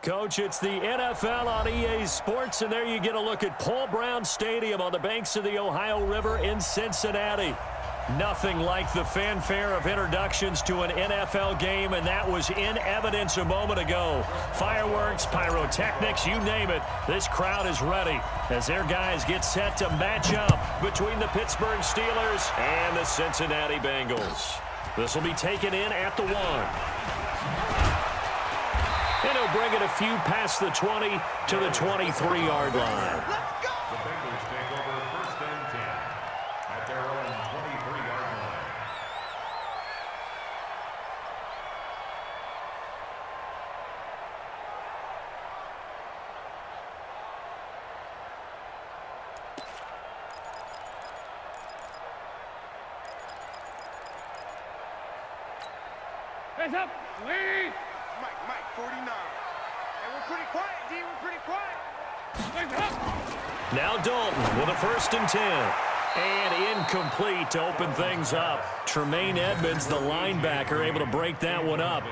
Coach, it's the NFL on EA Sports, and there you get a look at Paul Brown Stadium on the banks of the Ohio River in Cincinnati. Nothing like the fanfare of introductions to an NFL game, and that was in evidence a moment ago. Fireworks, pyrotechnics, you name it, this crowd is ready as their guys get set to match up between the Pittsburgh Steelers and the Cincinnati Bengals. This will be taken in at the 1. And he'll bring it a few past the 20 to the 23-yard line. Let's go! The Bengals take over 1st and 10 at their own 23-yard line. Hands up, lead! Mike, 49. And we're pretty quiet, D. We're pretty quiet. Hands up! Now Dalton with a 1st and 10. And incomplete to open things up. Tremaine Edmonds, the linebacker, able to break that one up.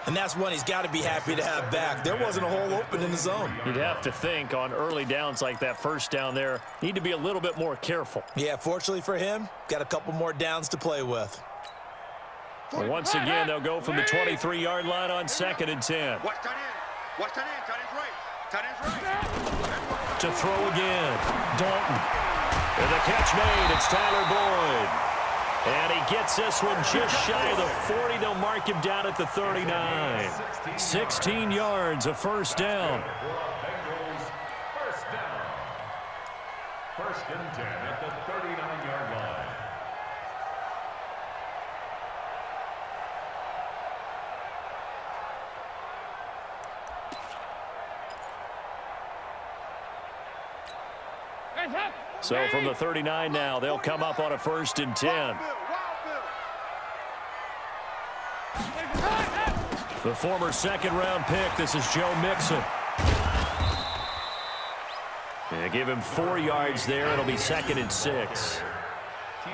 And that's one he's got to be happy to have back. There wasn't a hole open in the zone. You'd have to think on early downs like that first down there, need to be a little bit more careful. Yeah, fortunately for him, got a couple more downs to play with. Well, once again, they'll go from the 23-yard line on 2nd and 10. Watch tight end. Watch tight end. Tight end's right. Tight end's right. To throw again, Dalton. And the catch made, it's Tyler Boyd. And he gets this one just shy of the 40. They'll mark him down at the 39. 16 yards, a 1st down. Bengals, 1st down. 1st and 10 at the 39-yard line. Hands up! So from the 39 now, they'll come up on a 1st and 10. The former 2nd-round pick, this is Joe Mixon. And give him 4 yards there. It'll be 2nd and 6.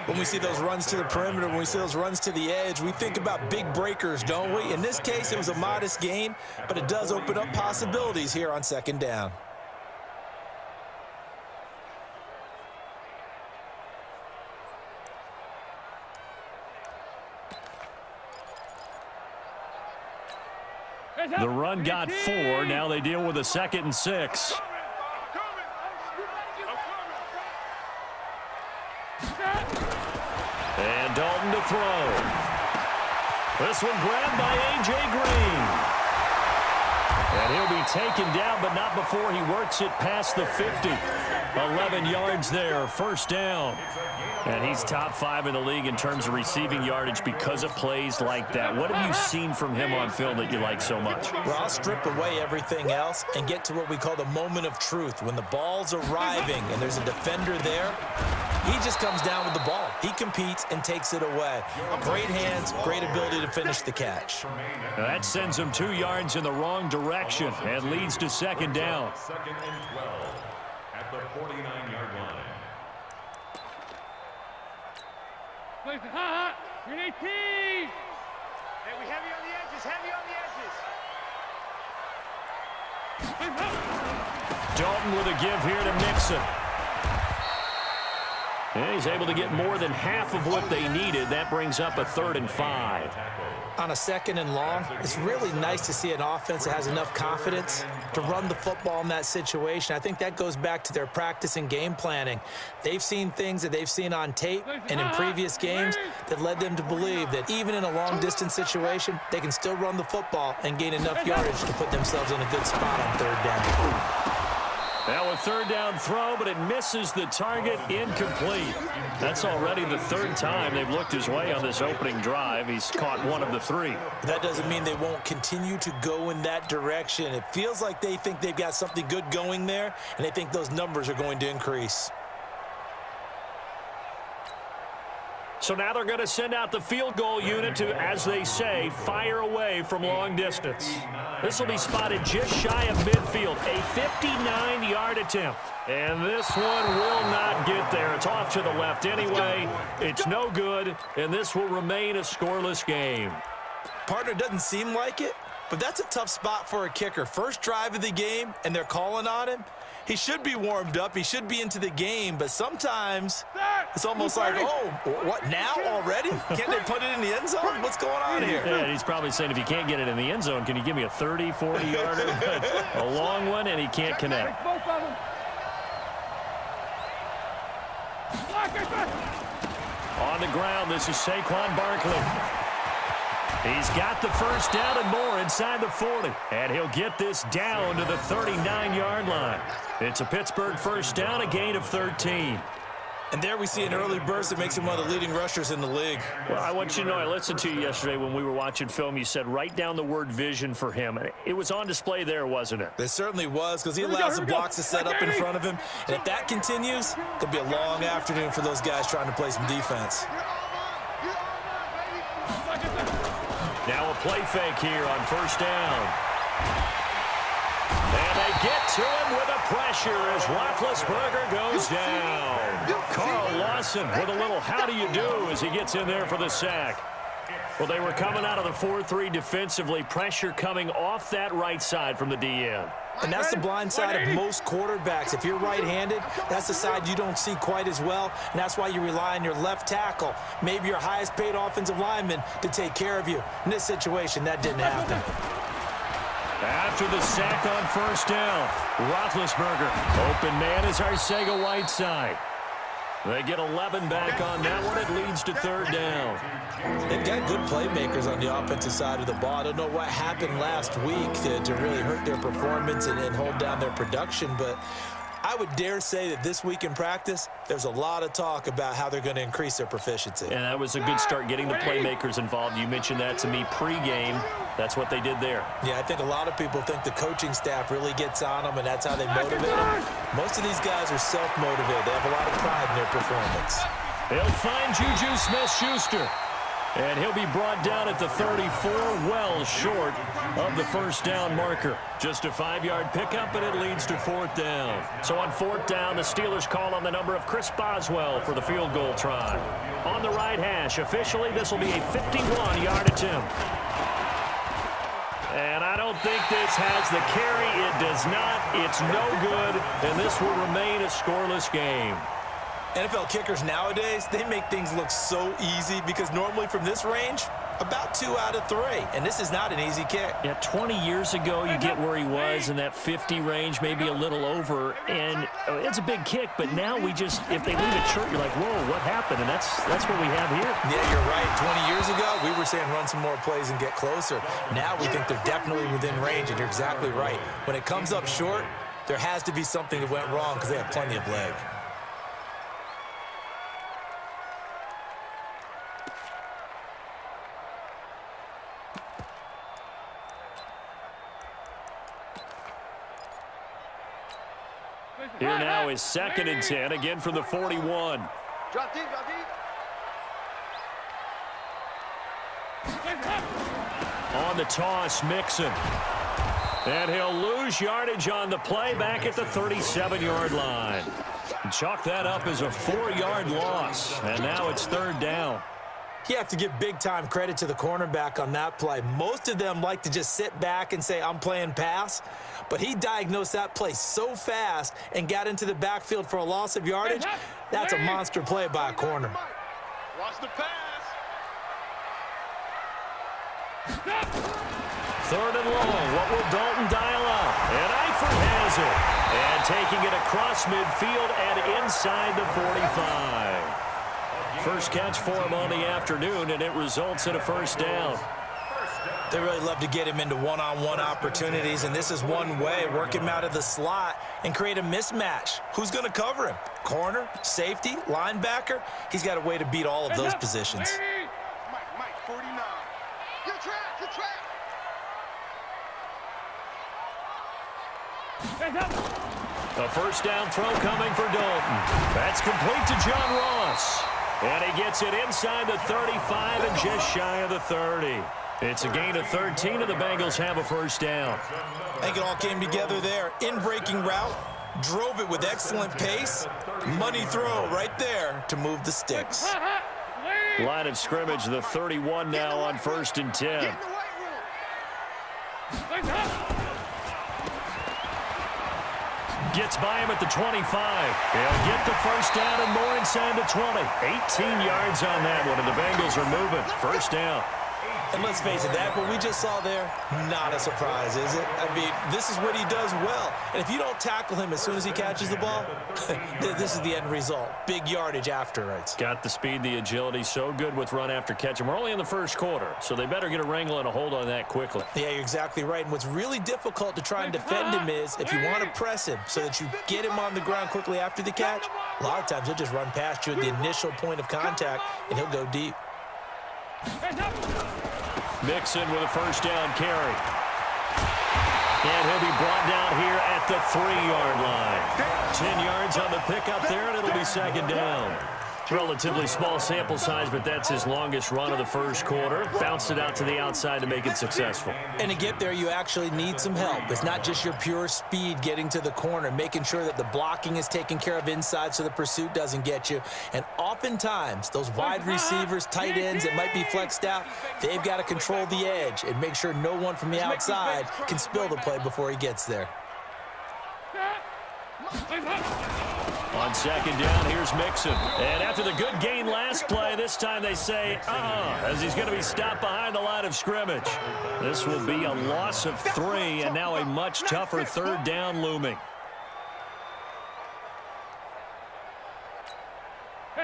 When we see those runs to the perimeter, when we see those runs to the edge, we think about big breakers, don't we? In this case, it was a modest gain, but it does open up possibilities here on 2nd down. The run got 4. Now they deal with a 2nd and 6. And Dalton to throw. This one grabbed by A.J. Green. And he'll be taken down, but not before he works it past the 50. 11 yards there, 1st down. And he's top 5 in the league in terms of receiving yardage because of plays like that. What have you seen from him on film that you like so much? Well, I'll strip away everything else and get to what we call the moment of truth. When the ball's arriving and there's a defender there, he just comes down with the ball. He competes and takes it away. Great hands, great ability to finish the catch. Now that sends him 2 yards in the wrong direction and leads to 2nd down. 2nd and 12 at the 49-yard line. Place it hot. Green 18. Hey, we heavy on the edges. Heavy on the edges. Hands up. Dalton with a give here to Mixon. And he's able to get more than half of what they needed. That brings up a 3rd and 5. On a 2nd and long, it's really nice to see an offense that has enough confidence to run the football in that situation. I think that goes back to their practice and game planning. They've seen things that they've seen on tape and in previous games that led them to believe that even in a long-distance situation, they can still run the football and gain enough yardage to put themselves in a good spot on 3rd down. Now a 3rd down throw, but it misses the target, incomplete. That's already the 3rd time they've looked his way on this opening drive. He's caught 1 of the 3. That doesn't mean they won't continue to go in that direction. It feels like they think they've got something good going there, and they think those numbers are going to increase. So now they're going to send out the field goal unit to, as they say, fire away from long distance. This will be spotted just shy of midfield, a 59-yard attempt. And this one will not get there. It's off to the left anyway. It's no good, and this will remain a scoreless game. Partner, doesn't seem like it, but that's a tough spot for a kicker. First drive of the game, and they're calling on him. He should be warmed up. He should be into the game, but sometimes it's almost like, oh, what, now already? Can't they put it in the end zone? What's going on here? Yeah, he's probably saying, if you can't get it in the end zone, can you give me a 30, 40-yarder? A long one, and he can't connect. Both of them. On the ground, this is Saquon Barkley. He's got the first down and more inside the 40. And he'll get this down to the 39-yard line. It's a Pittsburgh first down, a gain of 13. And there we see an early burst that makes him one of the leading rushers in the league. Well, I want you to know, I listened to you yesterday when we were watching film. You said write down the word vision for him. It was on display there, wasn't it? It certainly was, because he allows the blocks to set up in front of him. And if that continues, it'll be a long afternoon for those guys trying to play some defense. Now a play fake here on first down. And they get to him with a pressure as Roethlisberger goes down. Carl Lawson with a little how do you do as he gets in there for the sack. Well, they were coming out of the 4-3 defensively. Pressure coming off that right side from the DN. And that's the blind side of most quarterbacks. If you're right-handed, that's the side you don't see quite as well, and that's why you rely on your left tackle, maybe your highest-paid offensive lineman, to take care of you. In this situation, that didn't happen. After the sack on first down, Roethlisberger. Open man is Arcega-Whiteside. They get 11 back on that one. It leads to third down. They've got good playmakers on the offensive side of the ball. I don't know what happened last week to really hurt their performance and hold down their production, but I would dare say that this week in practice, there's a lot of talk about how they're going to increase their proficiency. And that was a good start, getting the playmakers involved. You mentioned that to me pregame. That's what they did there. Yeah, I think a lot of people think the coaching staff really gets on them, and that's how they motivate them. Most of these guys are self-motivated. They have a lot of pride in their performance. He'll find Juju Smith-Schuster. And he'll be brought down at the 34, well short of the first down marker. Just a 5-yard pickup, and it leads to fourth down. So on fourth down, the Steelers call on the number of Chris Boswell for the field goal try. On the right hash, officially, this will be a 51-yard attempt. And I don't think this has the carry. It does not. It's no good, and this will remain a scoreless game. NFL kickers nowadays, they make things look so easy because normally from this range, about 2 out of 3, and this is not an easy kick. Yeah, 20 years ago, you get where he was in that 50 range, maybe a little over, and it's a big kick, but now we just, if they leave it short, you're like, whoa, what happened? And that's what we have here. Yeah, you're right. 20 years ago, we were saying run some more plays and get closer. Now we think they're definitely within range, and you're exactly right. When it comes up short, there has to be something that went wrong because they have plenty of leg. Here now is 2nd and 10, again from the 41. Drop deep, drop deep. On the toss, Mixon. And he'll lose yardage on the play back at the 37-yard line. Chalk that up as a 4-yard loss, and now it's third down. You have to give big-time credit to the cornerback on that play. Most of them like to just sit back and say, I'm playing pass. But he diagnosed that play so fast and got into the backfield for a loss of yardage. That's a monster play by a corner. Watch the pass. Third and long. What will Dalton dial up? And Eifert has it. And taking it across midfield and inside the 45. First catch for him on the afternoon, and it results in a first down. They really love to get him into one-on-one opportunities, and this is one way. Work him out of the slot and create a mismatch. Who's going to cover him? Corner, safety, linebacker? He's got a way to beat all of those positions. Mike, 49. Good track. A first down throw coming for Dalton. That's complete to John Ross. And he gets it inside the 35 and just shy of the 30. It's a gain of 13, and the Bengals have a first down. I think it all came together there. In-breaking route, drove it with excellent pace. Money throw right there to move the sticks. Line of scrimmage, the 31 now on 1st and 10. Gets by him at the 25. He'll get the first down and more inside the 20. 18 yards on that one, and the Bengals are moving. First down. And let's face it, that what we just saw there, not a surprise, is it? I mean, this is what he does well. And if you don't tackle him as soon as he catches the ball, this is the end result. Big yardage afterwards. Got the speed, the agility, so good with run after catch. And we're only in the first quarter, so they better get a wrangle and a hold on that quickly. Yeah, you're exactly right. And what's really difficult to try and defend him is if you want to press him so that you get him on the ground quickly after the catch, a lot of times he'll just run past you at the initial point of contact, and he'll go deep. Mixon with a first down carry. And he'll be brought down here at the 3-yard line. 10 yards on the pickup there, and it'll be second down. Relatively small sample size, but that's his longest run of the first quarter. Bounced it out to the outside to make it successful. And to get there, you actually need some help. It's not just your pure speed getting to the corner, making sure that the blocking is taken care of inside so the pursuit doesn't get you. And oftentimes, those wide receivers, tight ends that might be flexed out, they've got to control the edge and make sure no one from the outside can spill the play before he gets there. On second down, here's Mixon. And after the good gain last play, this time they say, as he's going to be stopped behind the line of scrimmage. This will be a loss of 3, and now a much tougher third down looming.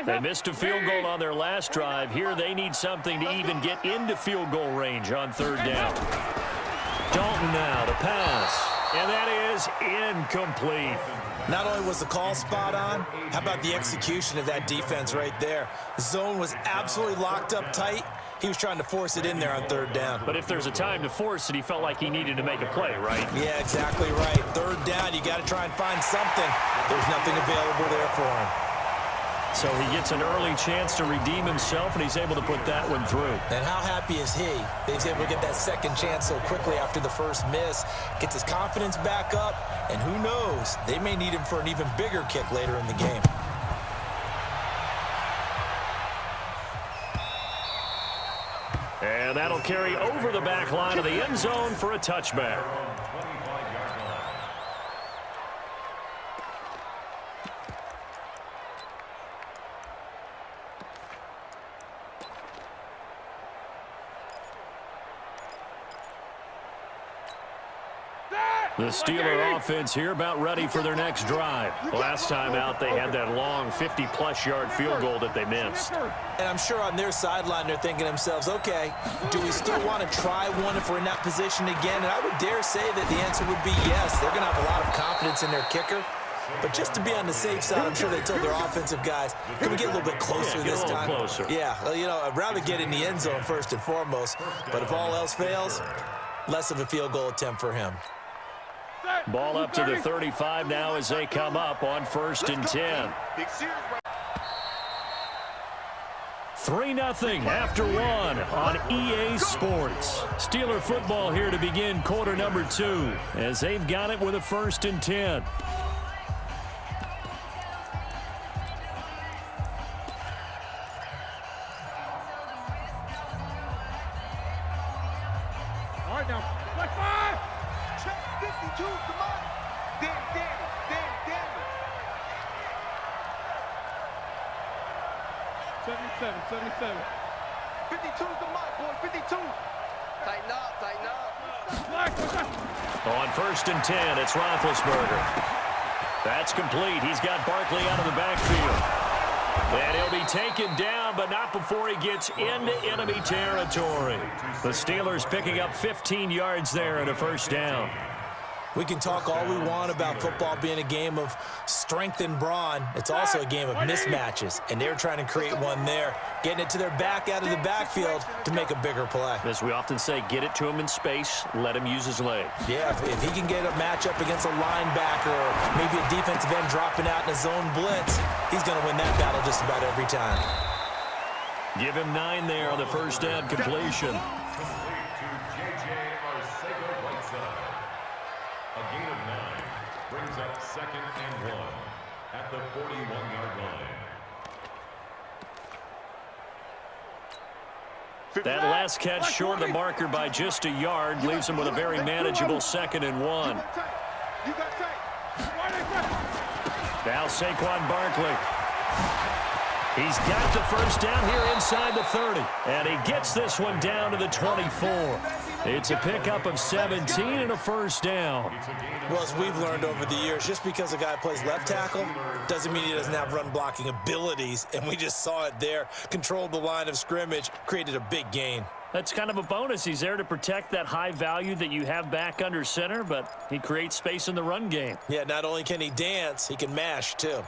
They missed a field goal on their last drive. Here they need something to even get into field goal range on third down. Dalton now to pass. And that is incomplete. Not only was the call spot on, how about the execution of that defense right there? The zone was absolutely locked up tight. He was trying to force it in there on third down. But if there's a time to force it, he felt like he needed to make a play, right? Yeah, exactly right. Third down, you got to try and find something. There's nothing available there for him. So he gets an early chance to redeem himself, and he's able to put that one through. And how happy is he that he's able to get that second chance so quickly after the first miss, gets his confidence back up, and who knows, they may need him for an even bigger kick later in the game. And that'll carry over the back line of the end zone for a touchback. The Steeler offense here about ready for their next drive. Last time out, they had that long 50-plus yard field goal that they missed. And I'm sure on their sideline, they're thinking to themselves, okay, do we still want to try one if we're in that position again? And I would dare say that the answer would be yes. They're going to have a lot of confidence in their kicker. But just to be on the safe side, I'm sure they told their offensive guys, can we get a little bit closer this time? Closer. Yeah, well, you know, I'd rather get in the end zone first and foremost. But if all else fails, less of a field goal attempt for him. Ball up to the 35 now as they come up on 1st and 10. 3-0 after 1 on EA Sports. Steeler football here to begin quarter number 2 as they've got it with a 1st and 10. All right, now. Left 5. Check 52, come on. Danny. 77. 52's the mark, boy, 52. Tighten up. Black. On 1st and 10, it's Roethlisberger. That's complete. He's got Barkley out of the backfield. And he'll be taken down, but not before he gets into enemy territory. The Steelers picking up 15 yards there and a first down. We can talk all we want about football being a game of strength and brawn. It's also a game of mismatches, and they're trying to create one there, getting it to their back out of the backfield to make a bigger play. As we often say, get it to him in space, let him use his leg. Yeah, if he can get a matchup against a linebacker or maybe a defensive end dropping out in a zone blitz, he's going to win that battle just about every time. Give him 9 there on the first down completion. A gain of 9 brings up 2nd and 1 at the 41-yard line. That last catch short of the marker by just a yard leaves him with a very manageable 2nd and 1. You got tight. Now Saquon Barkley. He's got the first down here inside the 30. And he gets this one down to the 24. It's a pickup of 17 and a first down. Well, as we've learned over the years, just because a guy plays left tackle doesn't mean he doesn't have run blocking abilities. And we just saw it there. Controlled the line of scrimmage, created a big gain. That's kind of a bonus. He's there to protect that high value that you have back under center, but he creates space in the run game. Yeah, not only can he dance, he can mash too.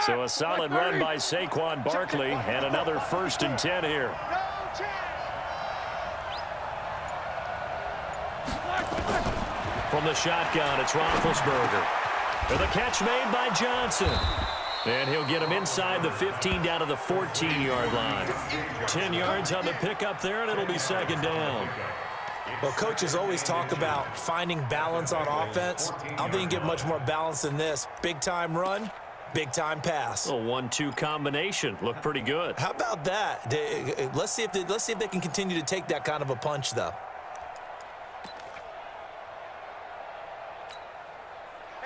So a solid run by Saquon Barkley and another 1st and 10 here. From the shotgun, it's Roethlisberger. And the catch made by Johnson. And he'll get him inside the 15 down to the 14-yard line. 10 yards on the pickup there, and it'll be 2nd down. Well, coaches always talk about finding balance on offense. I don't think you get much more balance than this. Big-time run, big-time pass. A 1-2 combination. Looked pretty good. How about that? Let's see if they can continue to take that kind of a punch, though.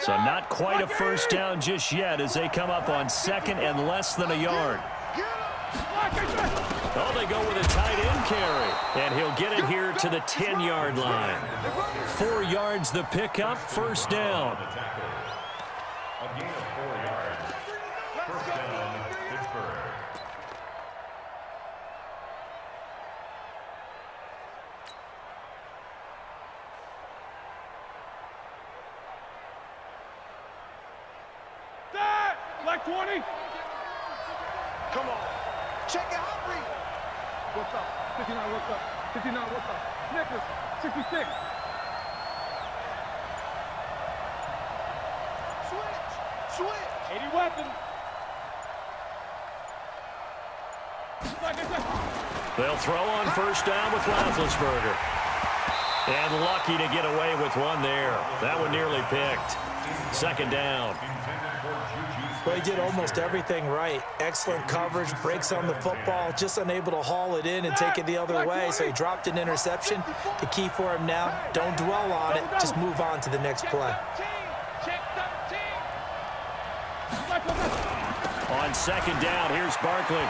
So not quite a first down just yet as they come up on 2nd and less than a yard. Oh, they go with a tight end carry. And he'll get it here to the 10-yard line. 4 yards the pickup, 1st down. A gain of 4 yards. First down, Pittsburgh. Like 20. Come on. Check it out, Reed. What's up? 59, what's up? 59, what's up? Snickers, 66. Switch. 80 weapons. They'll throw on 1st down with Roethlisberger. And lucky to get away with one there. That one nearly picked. 2nd down. Well, he did almost everything right. Excellent coverage, breaks on the football, just unable to haul it in and take it the other way. So he dropped an interception. The key for him now, don't dwell on it. Just move on to the next play. On 2nd down, here's Barkley.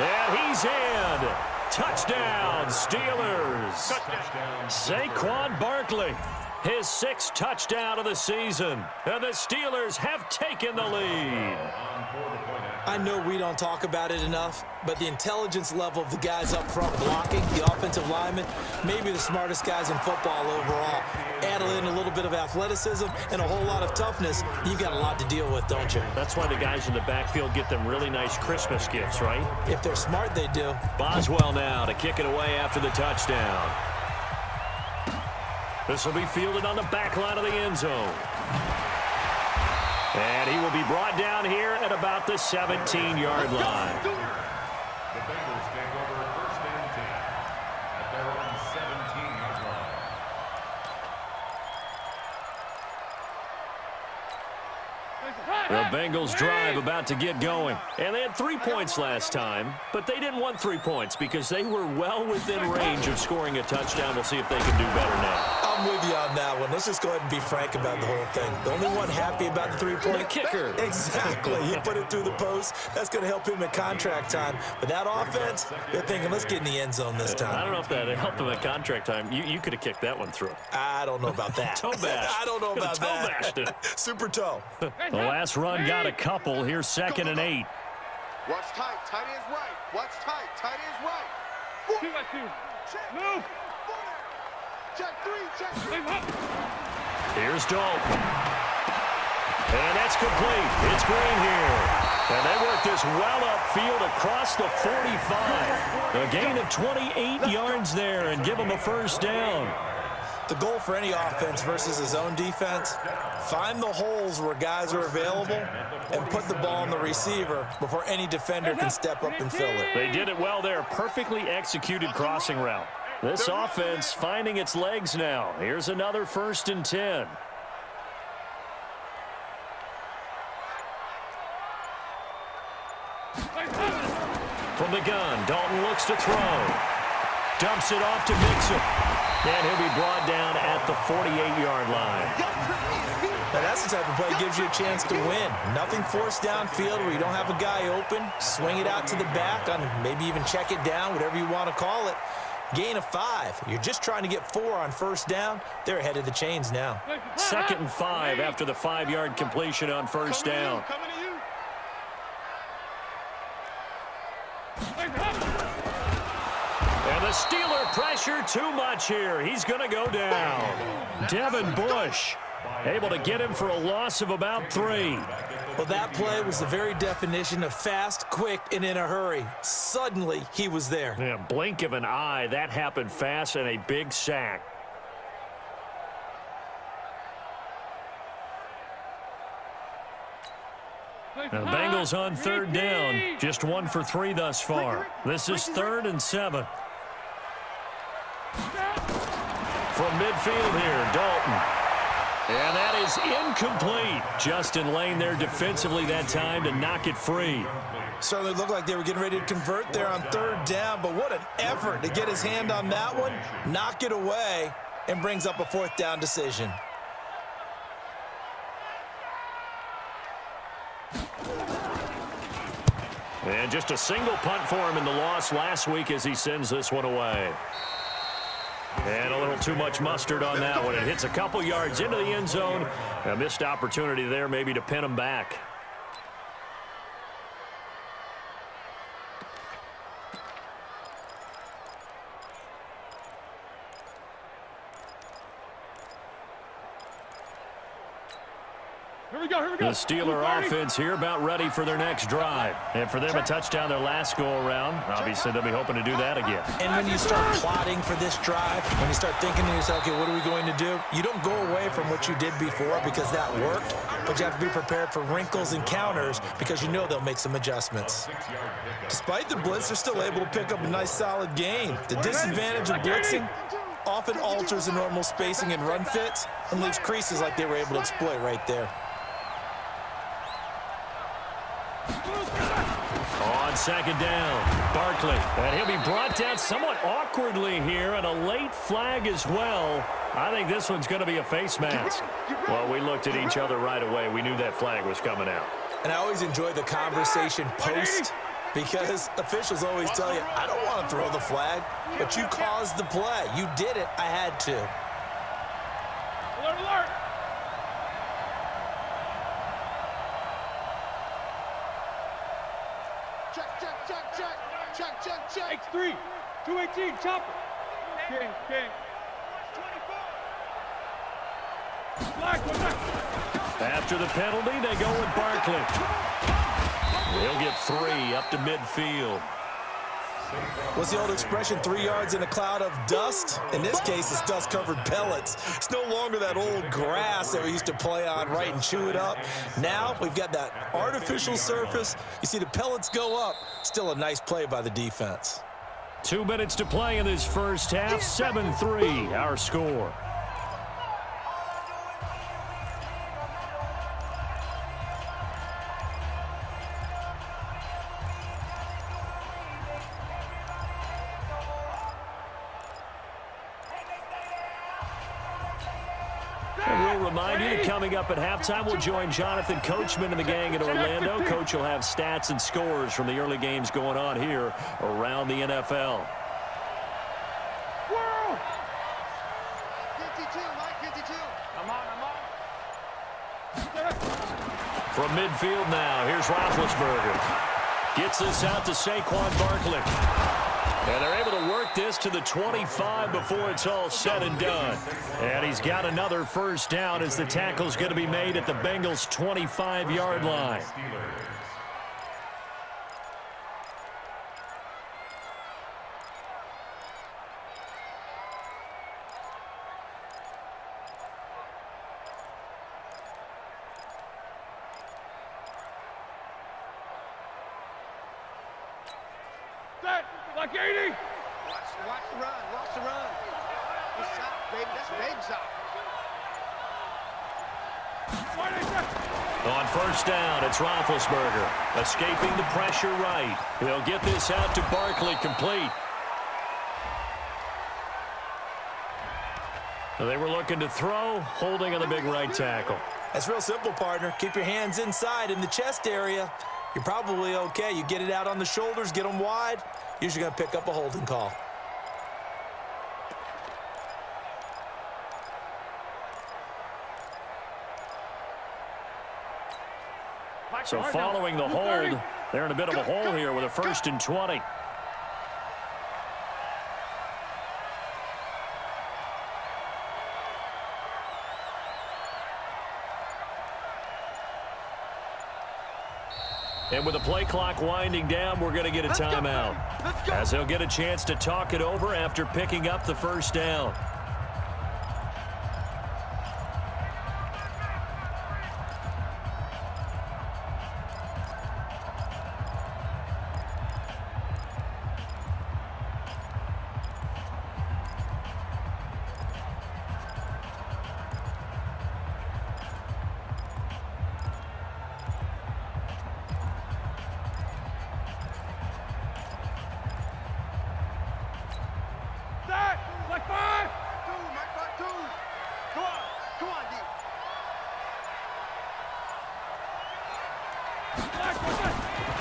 And he's in. Touchdown, Steelers. Saquon Barkley. His 6th touchdown of the season. And the Steelers have taken the lead. I know we don't talk about it enough, but the intelligence level of the guys up front blocking, the offensive linemen, maybe the smartest guys in football overall. Add in a little bit of athleticism and a whole lot of toughness, you've got a lot to deal with, don't you? That's why the guys in the backfield get them really nice Christmas gifts, right? If they're smart, they do. Boswell now to kick it away after the touchdown. This will be fielded on the back line of the end zone. And he will be brought down here at about the 17-yard line. The Bengals take over 1st and 10 at their own 17-yard line. The Bengals drive about to get going. And they had 3 points last time, but they didn't want 3 points because they were well within range of scoring a touchdown. We'll see if they can do better now. I'm with you on that one. Let's just go ahead and be frank about the whole thing. The only one happy about the 3-point The kicker. Exactly. He put it through the post. That's going to help him at contract time. But that offense, they're thinking, let's get in the end zone this time. I don't know if that helped him at contract time. You could have kicked that one through. I don't know about that. Toe bash. I don't know about Toe that. bashed it. Super toe. The last run got a couple. Here's 2nd and 8. Watch tight. Tight ends right. Watch tight. Tight ends right. 2 by 2. Check. Move. Check 3. Check 3. Here's Dalton. And that's complete. It's Green here. And they work this well upfield across the 45. A gain of 28 yards there and give them a 1st down. The goal for any offense versus his own defense, find the holes where guys are available and put the ball on the receiver before any defender can step up and fill it. They did it well there. Perfectly executed crossing route. This offense finding its legs now. Here's another 1st and 10. From the gun, Dalton looks to throw. Dumps it off to Mixon. And he'll be brought down at the 48-yard line. Now that's the type of play that gives you a chance to win. Nothing forced downfield where you don't have a guy open. Swing it out to the back, on maybe even check it down, whatever you want to call it. Gain of 5. You're just trying to get 4 on first down. They're ahead of the chains now. 2nd and 5 after the 5-yard completion on first down. Coming to you. And the Steeler pressure too much here. He's going to go down. Devin Bush able to get him for a loss of about 3. Well, that play was the very definition of fast, quick, and in a hurry. Suddenly, he was there. Yeah, blink of an eye. That happened fast and a big sack. Now, the Bengals on 3rd down. Just 1 for 3 thus far. This is 3rd and 7. From midfield here, Dalton. And that is incomplete. Justin Lane there defensively that time to knock it free. Certainly looked like they were getting ready to convert there on 3rd down, but what an effort to get his hand on that one, knock it away, and brings up a 4th down decision. And just a single punt for him in the loss last week as he sends this one away. And a little too much mustard on that one. It hits a couple yards into the end zone. A missed opportunity there maybe to pin him back. Here we go, here we go. The Steeler offense here about ready for their next drive. And for them, a touchdown their last go-around. Obviously, they'll be hoping to do that again. And when you start plotting for this drive, when you start thinking to yourself, okay, what are we going to do? You don't go away from what you did before because that worked, but you have to be prepared for wrinkles and counters because you know they'll make some adjustments. Despite the blitz, they're still able to pick up a nice, solid gain. The disadvantage of blitzing often alters the normal spacing and run fits and leaves creases like they were able to exploit right there. On 2nd down, Barkley. And he'll be brought down somewhat awkwardly here, and a late flag as well. I think this one's going to be a face mask. Well, we looked at each other right away. We knew that flag was coming out. And I always enjoy the conversation post because officials always tell you, I don't want to throw the flag, but you caused the play. You did it. I had to. Alert, alert. Check. X3, 218, chopper. King. Black, one back. After the penalty, they go with Barkley. He'll get 3 up to midfield. What's the old expression, 3 yards in a cloud of dust? In this case, it's dust-covered pellets. It's no longer that old grass that we used to play on, right, and chew it up. Now we've got that artificial surface. You see the pellets go up. Still a nice play by the defense. 2 minutes to play in this first half. 7-3, our score. Remind you, coming up at halftime, we'll join Jonathan Coachman and the gang in Orlando. Coach will have stats and scores from the early games going on here around the NFL. Whoa! 52, Mike, 52. I'm on. From midfield now, here's Roethlisberger. Gets this out to Saquon Barkley. And they're able to work this to the 25 before it's all said and done. And he's got another first down as the tackle's going to be made at the Bengals' 25-yard line. Like 80. Watch the run. That's sock, baby. That's big sock. On first down, it's Roethlisberger. Escaping the pressure right. He'll get this out to Barkley complete. They were looking to throw, holding on the big right tackle. That's real simple, partner. Keep your hands inside in the chest area. You're probably okay. You get it out on the shoulders, get them wide. Usually going to pick up a holding call. So following the hold, they're in a bit of a hole here with a 1st and 20. And with the play clock winding down, we're going to get a timeout, as they'll get a chance to talk it over after picking up the 1st down.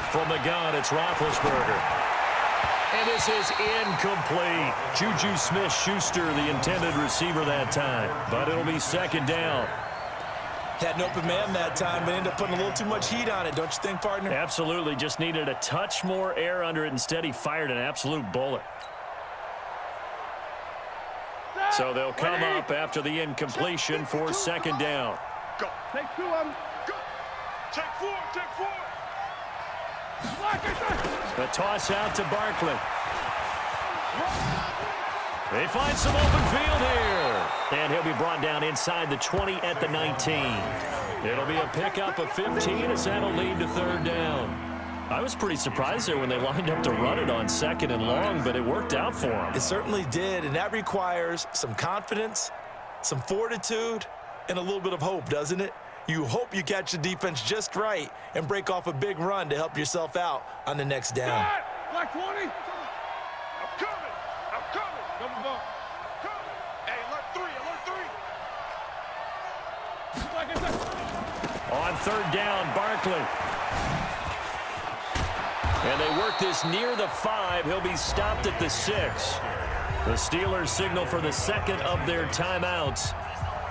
From the gun, it's Roethlisberger. And this is incomplete. Juju Smith-Schuster, the intended receiver that time. But it'll be 2nd down. Had an open man that time, but ended up putting a little too much heat on it, don't you think, partner? Absolutely. Just needed a touch more air under it. Instead, he fired an absolute bullet. So they'll come up after the incompletion for 2nd down. Go. Take 2 of them. Go. Take 4. Take 4. The toss out to Barkley. They find some open field here. And he'll be brought down inside the 20 at the 19. It'll be a pickup of 15 as that'll lead to 3rd down. I was pretty surprised there when they lined up to run it on 2nd and long, but it worked out for them. It certainly did, and that requires some confidence, some fortitude, and a little bit of hope, doesn't it? You hope you catch the defense just right and break off a big run to help yourself out on the next down. Like 20. I'm coming. I'm coming. Double bump. I'm coming. Hey, alert 3. Alert 3. Like I said. On 3rd down, Barkley. And they work this near the 5. He'll be stopped at the 6. The Steelers signal for the 2nd of their timeouts,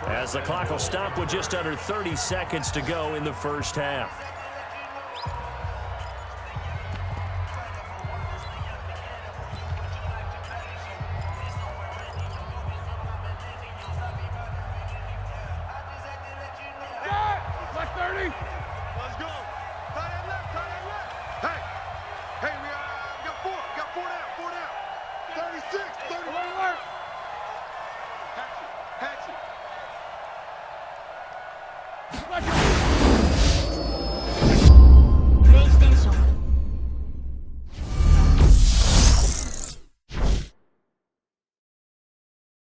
as the clock will stop with just under 30 seconds to go in the 1st half. Like 30. Let's go. Tie that left. Hey. Hey, we got 4. Got 4 down. 4 down. 36. 30. Alert. Hatchet. Like